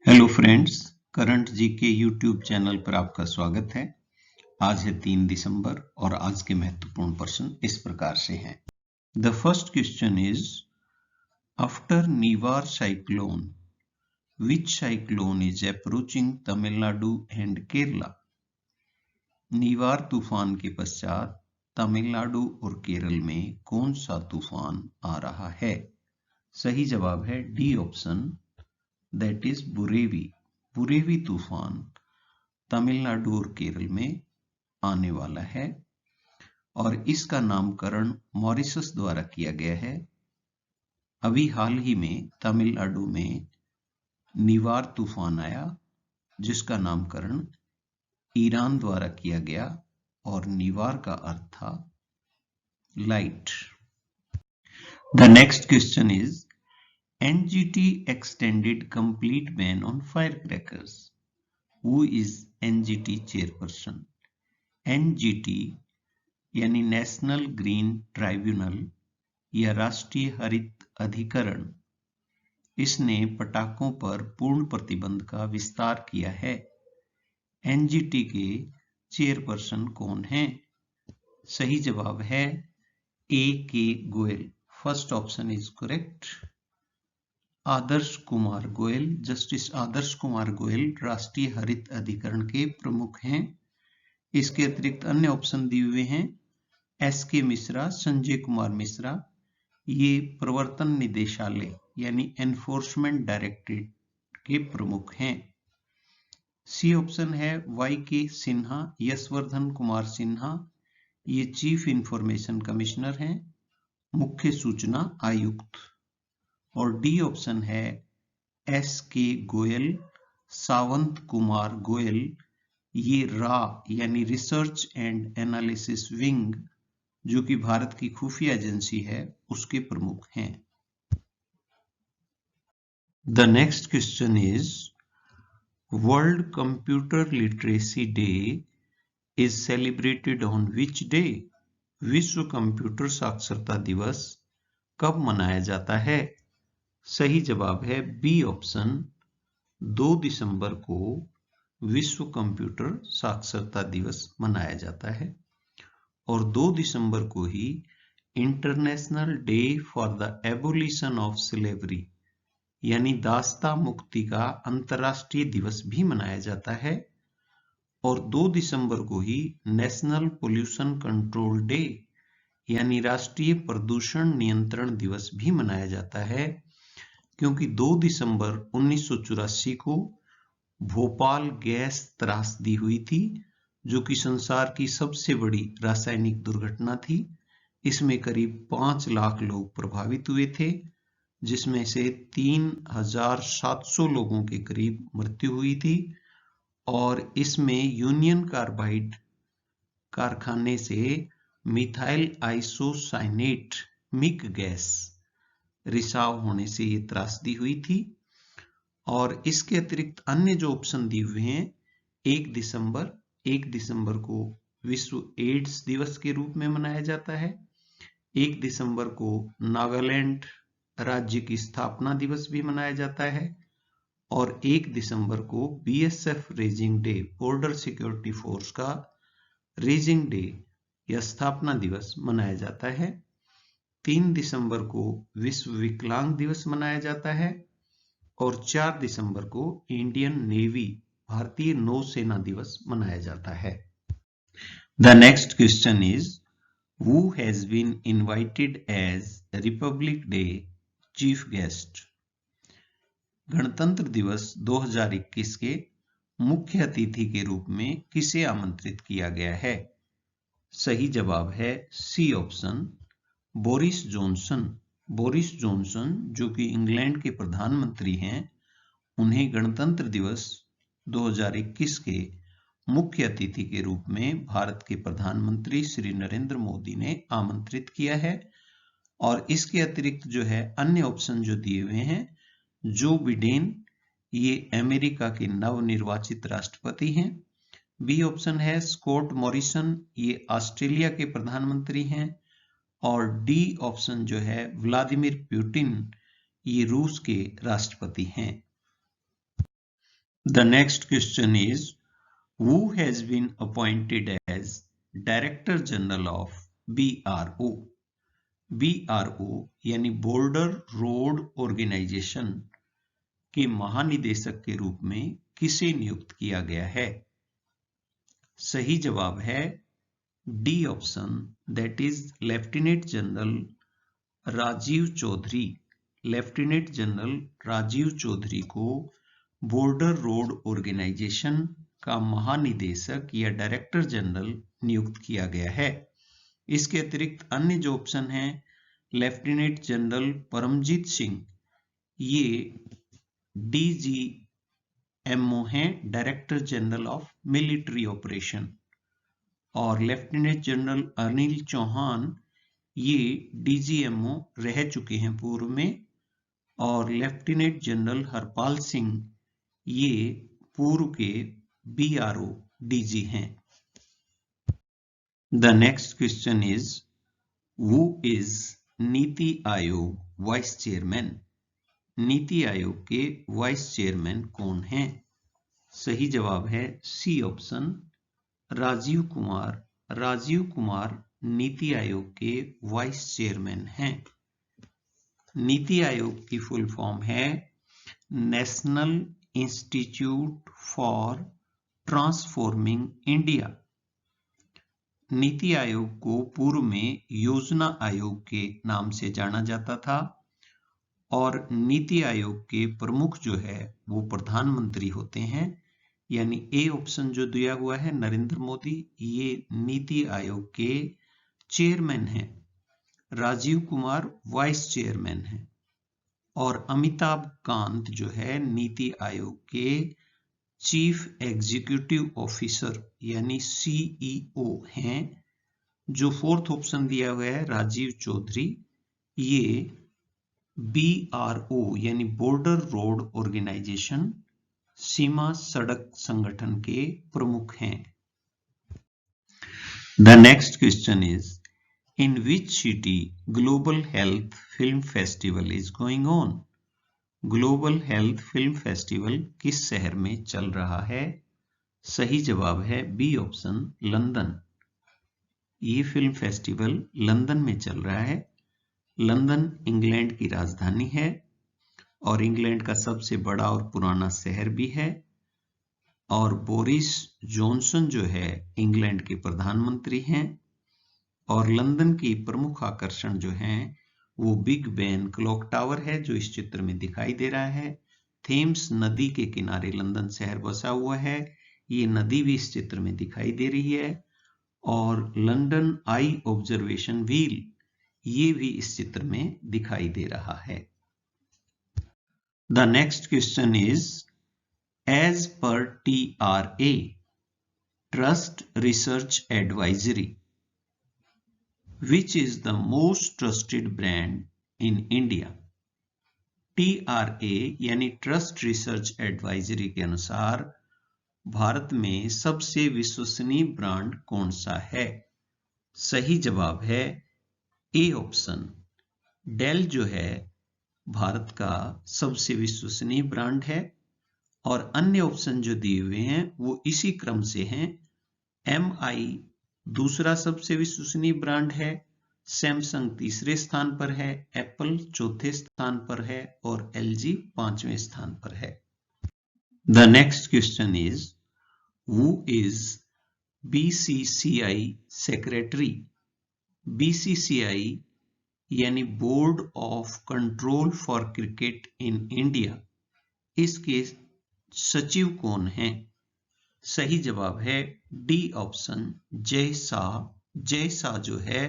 Hello friends, current GK YouTube channel पर आपका स्वागत है। आज है 3 दिसंबर और आज के महत्वपूर्ण प्रश्न इस प्रकार से हैं। The first question is after Nivar cyclone which cyclone is approaching Tamil Nadu and Kerala. Nivar तूफान के पश्चात तमिलनाडु और केरल में कौन सा तूफान आ रहा है? सही जवाब है D option, that is Burevi. Burevi तूफान तमिलनाडु और केरल में आने वाला है और इसका नामकरण मॉरिशस द्वारा किया गया है। अभी हाल ही में तमिलनाडु में निवार तूफान आया जिसका नामकरण ईरान द्वारा किया गया और निवार का अर्थ था light. The next question is NGT extended complete ban on firecrackers. Who is NGT chairperson? NGT यानी नेशनल ग्रीन ट्राइब्यूनल या राष्ट्रीय हरित अधिकरण, इसने पटाखों पर पूर्ण प्रतिबंध का विस्तार किया है। NGT के चेयरपर्सन कौन हैं? सही जवाब है A.K. Goyal. First option is correct. Adarsh Kumar Goyal, justice Adarsh Kumar Goyal राष्ट्रीय हरित अधिकरण के प्रमुख हैं। इसके अतिरिक्त अन्य ऑप्शन दिए हुए हैं SK मिश्रा, संजय कुमार मिश्रा, ये प्रवर्तन निदेशालय यानी एनफोर्समेंट डायरेक्टरेट के प्रमुख हैं। सी ऑप्शन है YK सिन्हा, यशवर्धन कुमार सिन्हा, ये चीफ इंफॉर्मेशन कमिश्नर हैं, मुख्य सूचना आयुक्त। और डी ऑप्शन है SK गोयल, सावंत कुमार गोयल, ये रा यानी रिसर्च एंड एनालिसिस विंग जो कि भारत की खुफिया एजेंसी है उसके प्रमुख हैं। The next question is world computer literacy day is celebrated on which day. विश्व कंप्यूटर साक्षरता दिवस कब मनाया जाता है? सही जवाब है बी ऑप्शन, 2 दिसंबर को विश्व कंप्यूटर साक्षरता दिवस मनाया जाता है और 2 दिसंबर को ही international day for the abolition of slavery यानी दासता मुक्ति का अंतर्राष्ट्रीय दिवस भी मनाया जाता है और 2 दिसंबर को ही नेशनल पोल्यूशन कंट्रोल डे यानी राष्ट्रीय प्रदूषण नियंत्रण दिवस भी मनाया जाता है, क्योंकि 2 दिसंबर 1984 को भोपाल गैस त्रासदी हुई थी जो कि संसार की सबसे बड़ी रासायनिक दुर्घटना थी। इसमें करीब 5 लाख लोग प्रभावित हुए थे, जिसमें से 3700 लोगों के करीब मृत्यु हुई थी और इसमें यूनियन कार्बाइड कारखाने से मिथाइल आइसोसाइनेट मिक गैस रिसाव होने से ये त्रासदी हुई थी। और इसके अतिरिक्त अन्य जो ऑप्शन दिए हुए हैं 1 दिसंबर को विश्व एड्स दिवस के रूप में मनाया जाता है, 1 दिसंबर को नागालैंड राज्य की स्थापना दिवस भी मनाया जाता है और 1 दिसंबर को BSF raising day, border security force का रेजिंग डे या स्थापना दिवस मनाया जाता है। 3 दिसंबर को विश्व विकलांग दिवस मनाया जाता है और 4 दिसंबर को इंडियन नेवी भारतीय नौसेना दिवस मनाया जाता है। The next question is who has been invited as Republic Day chief guest. गणतंत्र दिवस 2021 के मुख्य अतिथि के रूप में किसे आमंत्रित किया गया है? सही जवाब है C option, Boris Johnson. Boris Johnson जो कि इंग्लैंड के प्रधानमंत्री हैं, उन्हें गणतंत्र दिवस 2021 के मुख्य अतिथि के रूप में भारत के प्रधानमंत्री श्री नरेंद्र मोदी ने आमंत्रित किया है। और इसके अतिरिक्त जो है अन्य ऑप्शन जो दिए हुए हैं, जो बिडेन, ये अमेरिका के नवनिर्वाचित राष्ट्रपति हैं। बी ऑप्शन है स्कॉट मॉरिसन, ये ऑस्ट्रेलिया के प्रधानमंत्री हैं और डी ऑप्शन जो है व्लादिमीर पुतिन, ये रूस के राष्ट्रपति हैं। The next question is, who has been appointed as Director General of BRO? BRO यानी बॉर्डर रोड ऑर्गेनाइजेशन के महानिदेशक के रूप में किसे नियुक्त किया गया है? सही जवाब है D option, that is lieutenant general Rajiv Chaudhary. Lieutenant general Rajiv Chaudhary को बॉर्डर रोड ऑर्गेनाइजेशन का महानिदेशक या डायरेक्टर जनरल नियुक्त किया गया है। इसके अतिरिक्त अन्य जो ऑप्शन हैं, लेफ्टिनेंट जनरल परमजीत सिंह, ये DGMO हैं, director general of military operation, और लेफ्टिनेंट जनरल अनिल चौहान ये DGMO रह चुके हैं पूर्व में, और लेफ्टिनेंट जनरल हरपाल सिंह ये पूर्व के BRO DG हैं। The next question is, who is NITI Aayog vice chairman? NITI Aayog के वाइस चेयरमैन कौन हैं? सही जवाब है सी ऑप्शन, राजीव कुमार। राजीव कुमार नीति आयोग के वाइस चेयरमैन हैं। नीति आयोग की फुल फॉर्म है national institute for transforming India. NITI Aayog को पूर्व में योजना आयोग के नाम से जाना जाता था, और नीति आयोग के प्रमुख जो है वो प्रधानमंत्री होते हैं, यानी ए ऑप्शन जो दिया हुआ है नरेंद्र मोदी, ये नीति आयोग के चेयरमैन हैं। राजीव कुमार वाइस चेयरमैन हैं, और अमिताभ कांत जो है नीति आयोग के चीफ एग्जीक्यूटिव ऑफिसर यानी CEO हैं। जो फोर्थ ऑप्शन दिया हुआ है राजीव चौधरी, ये BRO यानी बॉर्डर रोड ऑर्गेनाइजेशन, सीमा सड़क संगठन के प्रमुख हैं। The next question is, in which city Global Health Film Festival is going on? Global health film festival किस शहर में चल रहा है? सही जवाब है बी ऑप्शन, लंदन। ये फिल्म फेस्टिवल लंदन में चल रहा है। लंदन इंग्लैंड की राजधानी है और इंग्लैंड का सबसे बड़ा और पुराना शहर भी है, और बोरिस जॉनसन जो है इंग्लैंड के प्रधानमंत्री हैं, और लंदन की प्रमुख आकर्षण जो हैं वो बिग बेन क्लॉक टावर है जो इस चित्र में दिखाई दे रहा है। थेम्स नदी के किनारे लंदन शहर बसा हुआ है, ये नदी भी इस चित्र में दिखाई दे रही है, और लंदन आई ऑब्जर्वेशन व्हील ये भी इस चित्र में दिखाई दे रहा है। The next question is, as per TRA trust research advisory, which is the most trusted brand in India? TRA यानी ट्रस्ट रिसर्च एडवाइजरी के अनुसार भारत में सबसे विश्वसनीय ब्रांड कौन सा है? सही जवाब है ए ऑप्शन, डेल जो है भारत का सबसे विश्वसनीय ब्रांड है, और अन्य ऑप्शन जो दिए हुए हैं वो इसी क्रम से हैं। MI दूसरा सबसे विश्वसनीय ब्रांड है, सैमसंग तीसरे स्थान पर है, एप्पल चौथे स्थान पर है, और LG पांचवें स्थान पर है। The next question is, who is BCCI secretary? BCCI यानी board of control for cricket in India, इसके सचिव कौन हैं? सही जवाब है डी ऑप्शन, जय शाह। जय शाह जो है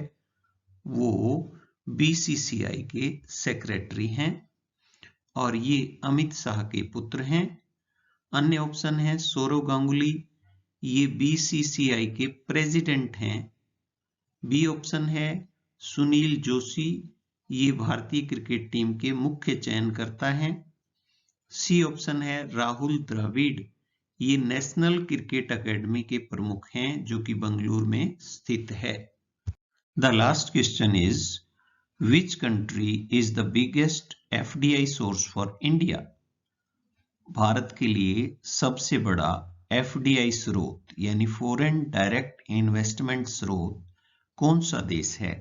वो BCCI के सेक्रेटरी हैं, और ये अमित शाह के पुत्र हैं। अन्य ऑप्शन है सौरव गांगुली, ये BCCI के प्रेसिडेंट हैं। बी ऑप्शन है सुनील जोशी, ये भारतीय क्रिकेट टीम के मुख्य चयनकर्ता हैं। सी ऑप्शन है राहुल द्रविड़, ये नेशनल क्रिकेट एकेडमी के प्रमुख हैं जो कि बंगलुरु में स्थित है। The last question is, which country is the biggest FDI source for India? Bharat के लिए सबसे बड़ा एफडीआई स्रोत यानी फॉरेन डायरेक्ट इन्वेस्टमेंट स्रोत कौन सा देश है?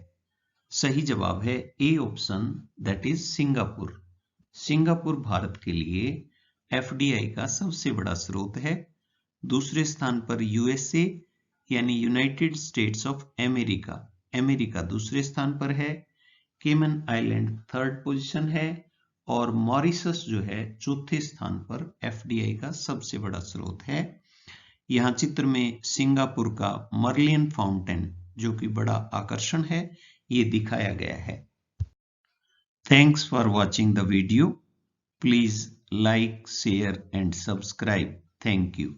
सही जवाब है A option, that is Singapore. Singapore Bharat के लिए एफडीआई का सबसे बड़ा स्रोत है। दूसरे स्थान पर यूएसए यानी United states of America, America दूसरे स्थान पर है। केमन आइलैंड थर्ड पोजीशन है और मॉरिशस जो है चौथे स्थान पर एफडीआई का सबसे बड़ा स्रोत है। यहाँ चित्र में सिंगापुर का मर्लियन फाउंटेन जो कि बड़ा आकर्षण है, ये दिखाया गया है। Thanks for watching the video. Please like, share and subscribe. Thank you.